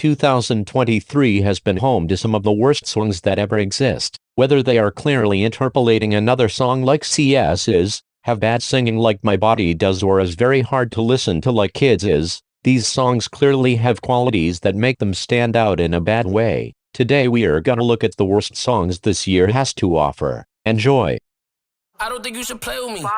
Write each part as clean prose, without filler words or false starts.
2023 has been home to some of the worst songs that ever exist, whether they are clearly interpolating another song like CS is, have bad singing like My Body Does, or is very hard to listen to like Kids is. These songs clearly have qualities that make them stand out in a bad way. Today we are gonna look at the worst songs this year has to offer. Enjoy. I don't think you should play with me.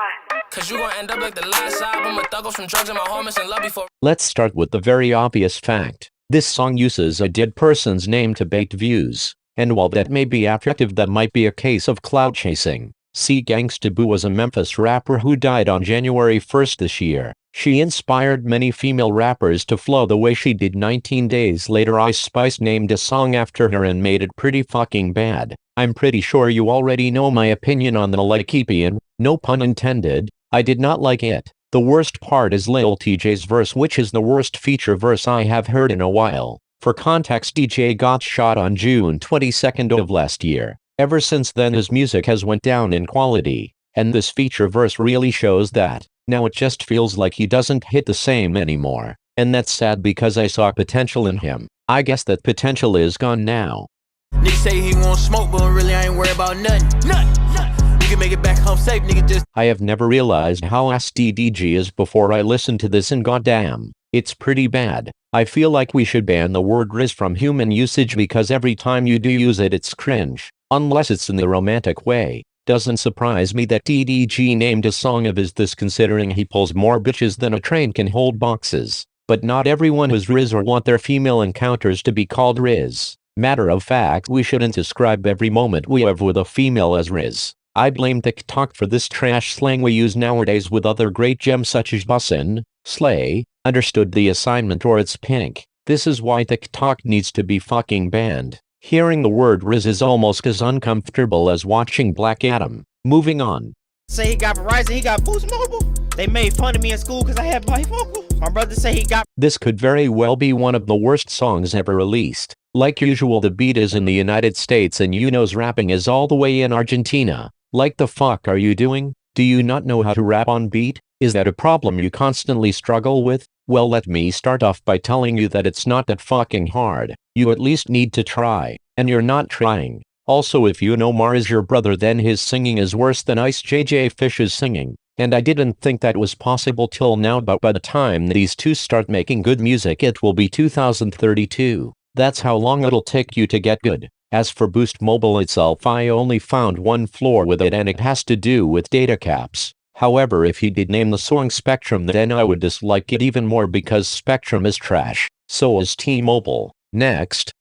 Cause you gon' end up like the last album, a thug from drugs and my homies and love before. Let's start with the very obvious fact. This song uses a dead person's name to bait views. And while that may be attractive, that might be a case of clout chasing. See, Gangsta Boo was a Memphis rapper who died on January 1st this year. She inspired many female rappers to flow the way she did. 19 days later, Ice Spice named a song after her and made it pretty fucking bad. I'm pretty sure you already know my opinion on the Lykeepian, no pun intended. I did not like it. The worst part is Lil TJ's verse, which is the worst feature verse I have heard in a while. For context, DJ got shot on June 22nd of last year. Ever since then his music has went down in quality, and this feature verse really shows that. Now it just feels like he doesn't hit the same anymore, and that's sad because I saw potential in him. I guess that potential is gone now. Nigga say he won't smoke, but really I ain't worried about nothing. You can make it back home safe, nigga, just. I have never realized how SDDG is before I listened to this, and goddamn, it's pretty bad. I feel like we should ban the word Riz from human usage because every time you do use it, it's cringe. Unless it's in the romantic way. Doesn't surprise me that DDG named a song of his this, considering he pulls more bitches than a train can hold boxes. But not everyone who's Riz or want their female encounters to be called Riz. Matter of fact, we shouldn't describe every moment we have with a female as Riz. I blame TikTok for this trash slang we use nowadays with other great gems such as bussin', slay, understood the assignment, or it's pink. This is why TikTok needs to be fucking banned. Hearing the word Riz is almost as uncomfortable as watching Black Adam. Moving on. Say he got Verizon, he got Boost Mobile. They made fun of me in school because I had bifocal. My brother say he got. This could very well be one of the worst songs ever released. Like usual, the beat is in the United States and Uno's rapping is all the way in Argentina. Like the fuck are you doing? Do you not know how to rap on beat? Is that a problem you constantly struggle with? Well, let me start off by telling you that it's not that fucking hard. You at least need to try, and you're not trying. Also, if Mar is your brother, then his singing is worse than Ice JJ Fish's singing. And I didn't think that was possible till now, but by the time these two start making good music it will be 2032. That's how long it'll take you to get good. As for Boost Mobile itself, I only found one flaw with it, and it has to do with data caps. However, if he did name the song Spectrum, then I would dislike it even more because Spectrum is trash. So is T-Mobile. Next.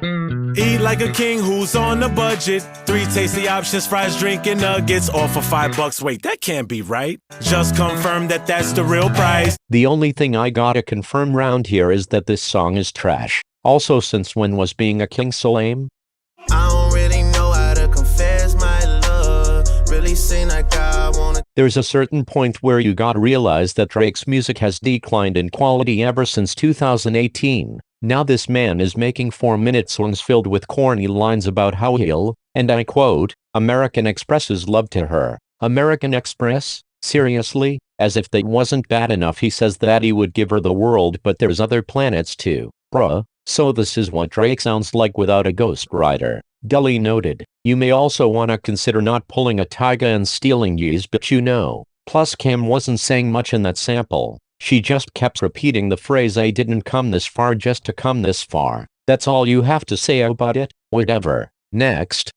Eat like a king who's on a budget. 3 tasty options, fries, drink, and nuggets, all for $5. Wait, that can't be right. Just confirm that that's the real price. The only thing I gotta confirm round here is that this song is trash. Also, since when was being a king so lame? I don't really know how to confess my love. Really seem like I wanna. There's a certain point where you gotta realize that Drake's music has declined in quality ever since 2018. Now this man is making 4-minute songs filled with corny lines about how he'll, and I quote, American Express's love to her. American Express? Seriously? As if that wasn't bad enough, he says that he would give her the world, but there's other planets too. Bruh. So this is what Drake sounds like without a ghostwriter. Dully noted. You may also wanna consider not pulling a Tyga and stealing Yee's, but you know. Plus Cam wasn't saying much in that sample. She just kept repeating the phrase I didn't come this far just to come this far. That's all you have to say about it? Whatever. Next.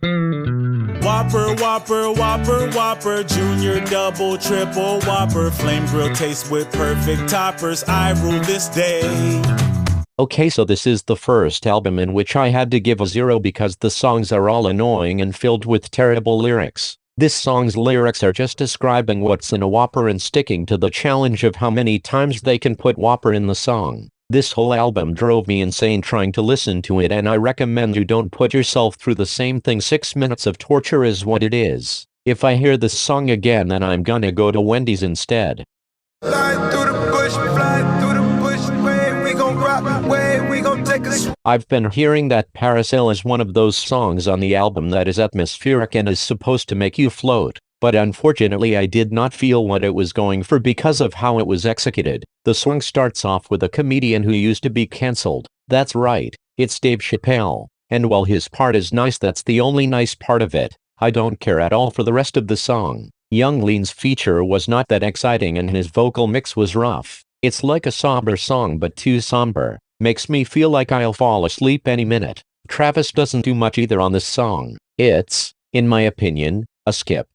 Whopper, Whopper, Whopper, Whopper, Junior, Double, Triple, Whopper, Flame Grill taste with perfect toppers. I rule this day. Okay, so this is the first album in which I had to give a 0 because the songs are all annoying and filled with terrible lyrics. This song's lyrics are just describing what's in a Whopper and sticking to the challenge of how many times they can put Whopper in the song. This whole album drove me insane trying to listen to it, and I recommend you don't put yourself through the same thing. 6 minutes of torture is what it is. If I hear this song again, then I'm gonna go to Wendy's instead. Fly through the bush, fly through the bush, where we gon' rock, where we gon' take a. I've been hearing that Parasail is one of those songs on the album that is atmospheric and is supposed to make you float. But unfortunately I did not feel what it was going for because of how it was executed. The song starts off with a comedian who used to be cancelled. That's right, it's Dave Chappelle. And while his part is nice, that's the only nice part of it. I don't care at all for the rest of the song. Young Lean's feature was not that exciting and his vocal mix was rough. It's like a somber song but too somber. Makes me feel like I'll fall asleep any minute. Travis doesn't do much either on this song. It's, in my opinion, a skip.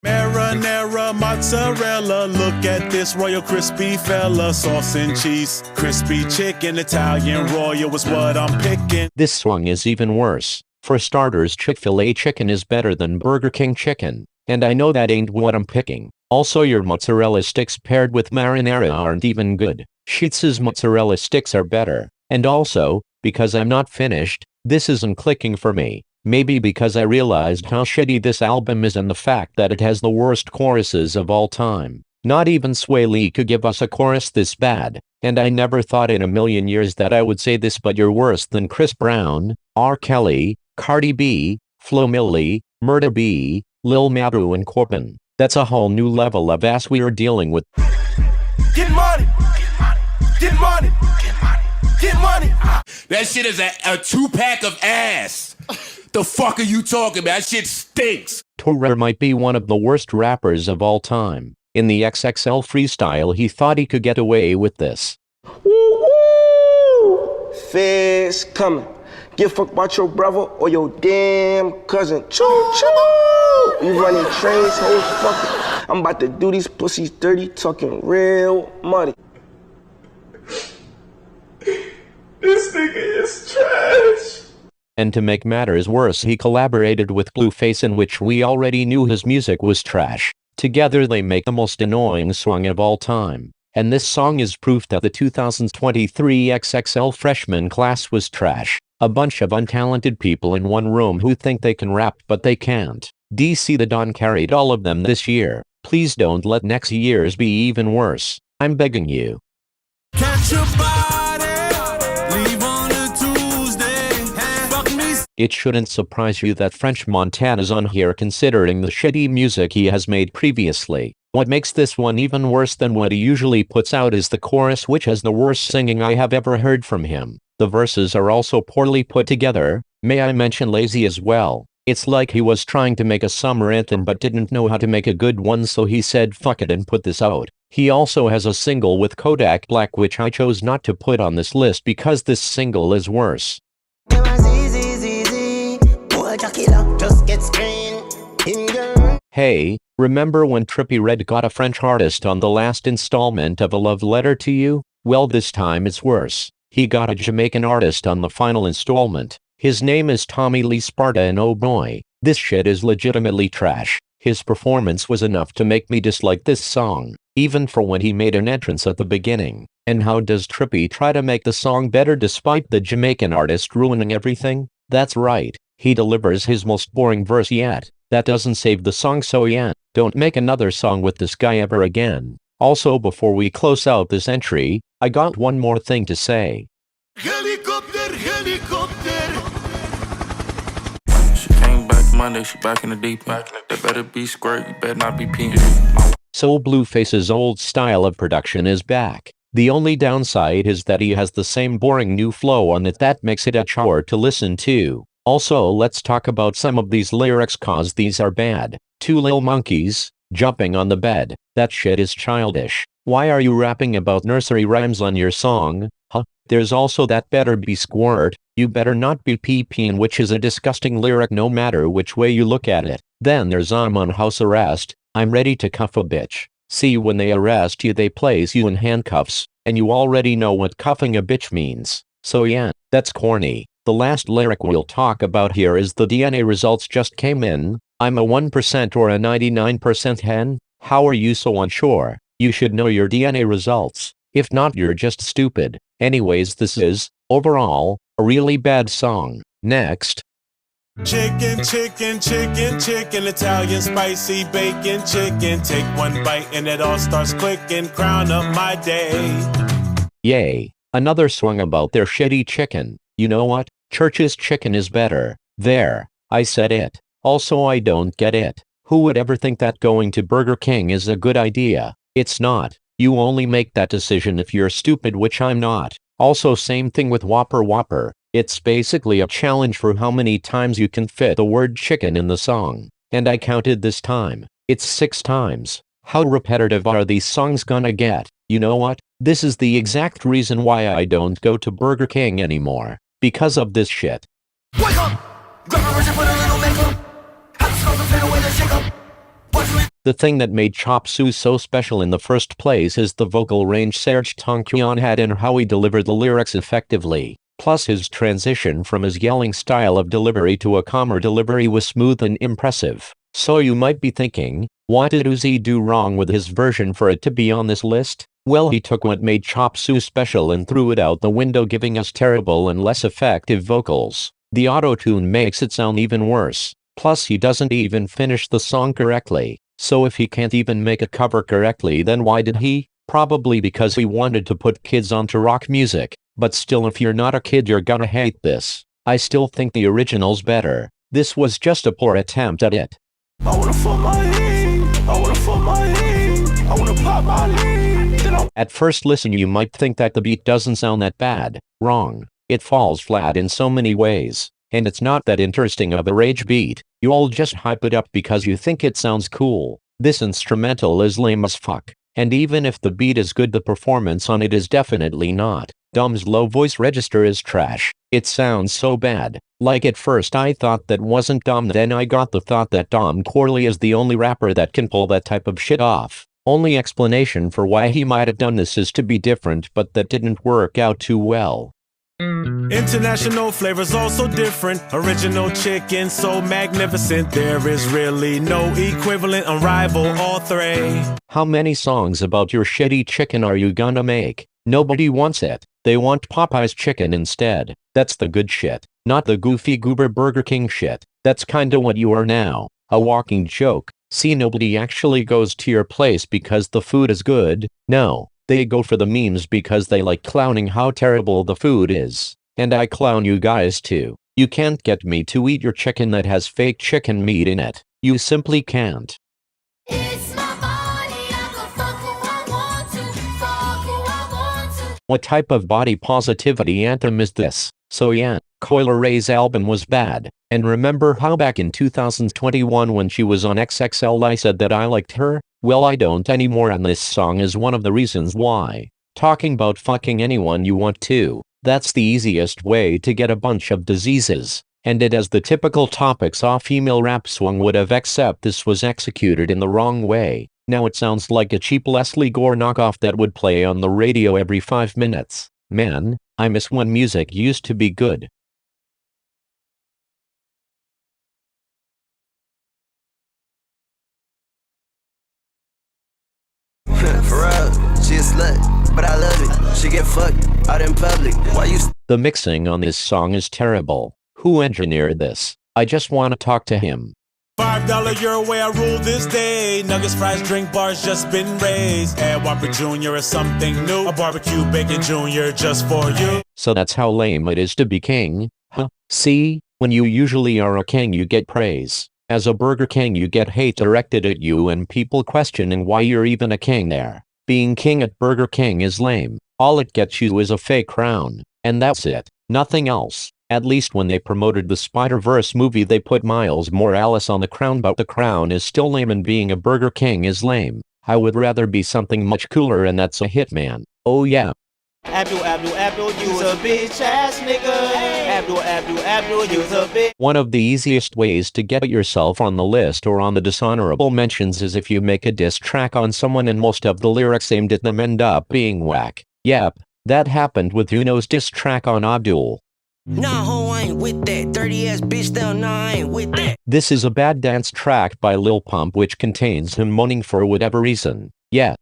Marinara, mozzarella, look at this royal crispy fella. Sauce and cheese, crispy chicken, Italian royal was what I'm picking. This song is even worse. For starters, Chick-fil-A chicken is better than Burger King chicken. And I know that ain't what I'm picking. Also, your mozzarella sticks paired with marinara aren't even good. Sheetz's mozzarella sticks are better. And also, because I'm not finished, this isn't clicking for me. Maybe because I realized how shitty this album is and the fact that it has the worst choruses of all time. Not even Swae Lee could give us a chorus this bad. And I never thought in a million years that I would say this, but you're worse than Chris Brown, R. Kelly, Cardi B, Flo Milli, Murda B, Lil Mabru and Corbin. That's a whole new level of ass we are dealing with. Get money. Get money. Get money. That shit is a 2-pack of ass. The fuck are you talking about? That shit stinks. Tourer might be one of the worst rappers of all time. In the XXL freestyle, he thought he could get away with this. Woo-woo. Feds coming. Give a fuck about your brother or your damn cousin. Choo-choo. You running trains, hoes fucking. I'm about to do these pussies dirty, talking real money. This nigga is trash. And to make matters worse, he collaborated with Blueface, in which we already knew his music was trash. Together they make the most annoying song of all time. And this song is proof that the 2023 XXL freshman class was trash. A bunch of untalented people in one room who think they can rap but they can't. DC the Don carried all of them this year. Please don't let next year's be even worse. I'm begging you. Catch your body, leave on a Tuesday, fuck me. It shouldn't surprise you that French Montana's on here considering the shitty music he has made previously. What makes this one even worse than what he usually puts out is the chorus, which has the worst singing I have ever heard from him. The verses are also poorly put together, may I mention lazy as well. It's like he was trying to make a summer anthem but didn't know how to make a good one, so he said fuck it and put this out. He also has a single with Kodak Black which I chose not to put on this list because this single is worse. Hey, remember when Trippie Redd got a French artist on the last installment of A Love Letter to You? Well, this time it's worse. He got a Jamaican artist on the final installment. His name is Tommy Lee Sparta, and oh boy, this shit is legitimately trash. His performance was enough to make me dislike this song, even for when he made an entrance at the beginning. And how does Trippie try to make the song better despite the Jamaican artist ruining everything? That's right, he delivers his most boring verse yet. That doesn't save the song, so yeah, don't make another song with this guy ever again. Also, before we close out this entry, I got one more thing to say. Helicopter, helicopter. She came back Monday, she back in the deep end. That better be squirt, you better not be peeing. So Blueface's old style of production is back. The only downside is that he has the same boring new flow on it that makes it a chore to listen to. Also, let's talk about some of these lyrics cause these are bad. 2 Lil Monkeys, jumping on the bed. That shit is childish. Why are you rapping about nursery rhymes on your song? Huh? There's also that better be squirt, you better not be pee-peeing, which is a disgusting lyric no matter which way you look at it. Then there's I'm on house arrest, I'm ready to cuff a bitch. See, when they arrest you they place you in handcuffs, and you already know what cuffing a bitch means. So yeah, that's corny. The last lyric we'll talk about here is the DNA results just came in. I'm a 1% or a 99% hen? How are you so unsure? You should know your DNA results. If not, you're just stupid. Anyways, this is, overall, a really bad song. Next. Chicken, chicken, chicken, chicken, Italian spicy bacon chicken. Take one bite and it all starts clicking. Crown up my day. Yay. Another song about their shitty chicken. You know what? Church's chicken is better. There. I said it. Also, I don't get it. Who would ever think that going to Burger King is a good idea? It's not. You only make that decision if you're stupid, which I'm not. Also same thing with Whopper Whopper. It's basically a challenge for how many times you can fit the word chicken in the song. And I counted this time. It's 6 times. How repetitive are these songs gonna get? You know what? This is the exact reason why I don't go to Burger King anymore. Because of this shit. Wake up! Grab a version, put a little makeup. Have to smoke a fit away the shake up. The thing that made Chop Suey so special in the first place is the vocal range Serj Tankian had and how he delivered the lyrics effectively. Plus his transition from his yelling style of delivery to a calmer delivery was smooth and impressive. So you might be thinking, what did Uzi do wrong with his version for it to be on this list? Well, he took what made Chop Suey special and threw it out the window, giving us terrible and less effective vocals. The auto-tune makes it sound even worse. Plus he doesn't even finish the song correctly. So if he can't even make a cover correctly, then why did he? Probably because he wanted to put kids onto rock music. But still, if you're not a kid, you're gonna hate this. I still think the original's better. This was just a poor attempt at it. I wanna fuck my head, I wanna fuck my head, I wanna pop my head. At first listen you might think that the beat doesn't sound that bad. Wrong. It falls flat in so many ways. And it's not that interesting of a rage beat. You all just hype it up because you think it sounds cool. This instrumental is lame as fuck. And even if the beat is good, the performance on it is definitely not. Dom's low voice register is trash. It sounds so bad. Like at first I thought that wasn't Dom, then I got the thought that Dom Corley is the only rapper that can pull that type of shit off. Only explanation for why he might have done this is to be different, but that didn't work out too well. International flavors also different. Original chicken so magnificent. There is really no equivalent, unrivaled, all three. How many songs about your shitty chicken are you gonna make? Nobody wants it. They want Popeye's chicken instead. That's the good shit. Not the goofy goober Burger King shit. That's kinda what you are now. A walking joke. See, nobody actually goes to your place because the food is good. No. They go for the memes because they like clowning how terrible the food is. And I clown you guys too. You can't get me to eat your chicken that has fake chicken meat in it. You simply can't. It's my body, I go fuck who I want to, fuck who I want to. What type of body positivity anthem is this? So yeah, Coyle Ray's album was bad. And remember how back in 2021 when she was on XXL I said that I liked her? Well, I don't anymore, and this song is one of the reasons why. Talking about fucking anyone you want to, that's the easiest way to get a bunch of diseases. And it has the typical topics a female rap song would have, except this was executed in the wrong way. Now it sounds like a cheap Leslie Gore knockoff that would play on the radio every 5 minutes. Man, I miss when music used to be good. For real, she a slut, but I love it. She get fucked out in public. Why you? The mixing on this song is terrible. Who engineered this? I just want to talk to him. $5 your way, I rule this day. Nuggets, fries, drink bars just been raised. Add Whopper Jr. is something new. A barbecue bacon Jr. just for you. So that's how lame it is to be king? Huh? See, when you usually are a king you get praise. As a Burger King you get hate directed at you and people questioning why you're even a king there. Being king at Burger King is lame. All it gets you is a fake crown. And that's it. Nothing else. At least when they promoted the Spider-Verse movie they put Miles Morales on the crown, but the crown is still lame and being a Burger King is lame. I would rather be something much cooler, and that's a Hitman. Oh yeah. Abdul, you a bitch ass nigga. Abdul, you a bitch. One of the easiest ways to get yourself on the list or on the dishonorable mentions is if you make a diss track on someone and most of the lyrics aimed at them end up being whack. Yep, that happened with Uno's diss track on Abdul. Nah, ho, I ain't with that. Dirty ass bitch down, nah, I ain't with that. This is a bad dance track by Lil Pump which contains him moaning for whatever reason. Yeah.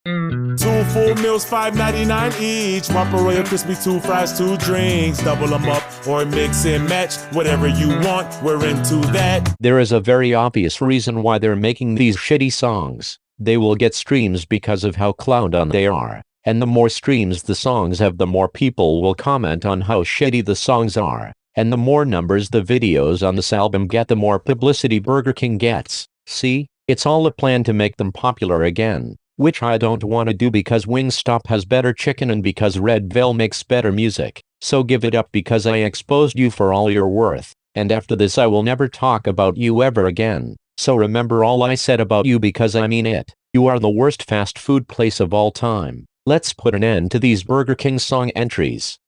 2 full meals, $5.99 each. Whopper Royal Crispy, 2 fries, 2 drinks. Double them up or mix and match. Whatever you want, we're into that. There is a very obvious reason why they're making these shitty songs. They will get streams because of how clowned on they are. And the more streams the songs have, the more people will comment on how shitty the songs are. And the more numbers the videos on this album get, the more publicity Burger King gets. See? It's all a plan to make them popular again. which I don't want to do because Wingstop has better chicken and because Red Veil makes better music. So give it up because I exposed you for all you're worth, and after this I will never talk about you ever again. So remember all I said about you because I mean it. You are the worst fast food place of all time. Let's put an end to these Burger King song entries.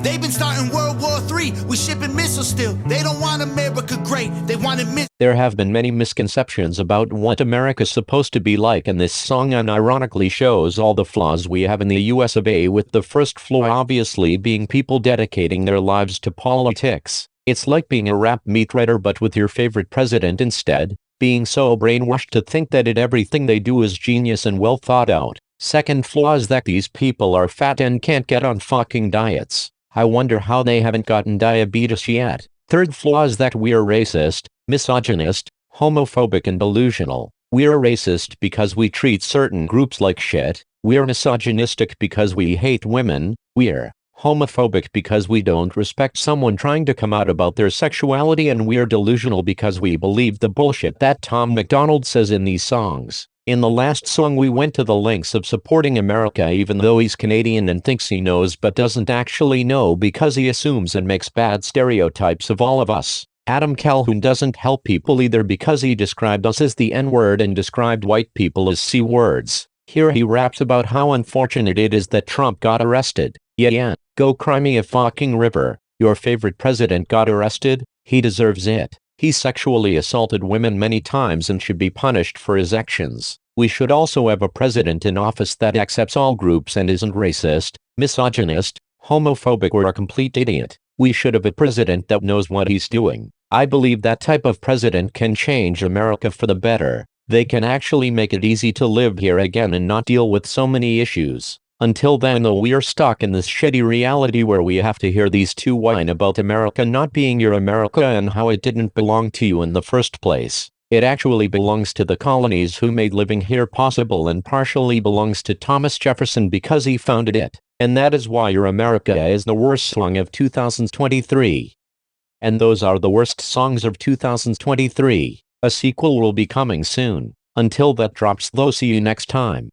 They've been starting World War III. We shipping missiles still. They don't want America great. They want it There have been many misconceptions about what America's supposed to be like, and this song unironically shows all the flaws we have in the US of A, with the first flaw obviously being people dedicating their lives to politics. It's like being a rap meat writer but with your favorite president instead, being so brainwashed to think that everything they do is genius and well thought out. Second flaw is that these people are fat and can't get on fucking diets. I wonder how they haven't gotten diabetes yet. Third flaw is that we're racist, misogynist, homophobic and delusional. We're racist because we treat certain groups like shit. We're misogynistic because we hate women. We're homophobic because we don't respect someone trying to come out about their sexuality, and we're delusional because we believe the bullshit that Tom MacDonald says in these songs. In the last song we went to the lengths of supporting America even though he's Canadian and thinks he knows but doesn't actually know because he assumes and makes bad stereotypes of all of us. Adam Calhoun doesn't help people either because he described us as the N-word and described white people as C-words. Here he raps about how unfortunate it is that Trump got arrested. Yeah, go cry me a fucking river. Your favorite president got arrested? He deserves it. He sexually assaulted women many times and should be punished for his actions. We should also have a president in office that accepts all groups and isn't racist, misogynist, homophobic or a complete idiot. We should have a president that knows what he's doing. I believe that type of president can change America for the better. They can actually make it easy to live here again and not deal with so many issues. Until then though, we are stuck in this shitty reality where we have to hear these two whine about America not being your America and how it didn't belong to you in the first place. It actually belongs to the colonies who made living here possible, and partially belongs to Thomas Jefferson because he founded it. And that is why Your America is the worst song of 2023. And those are the worst songs of 2023. A sequel will be coming soon. Until that drops though, see you next time.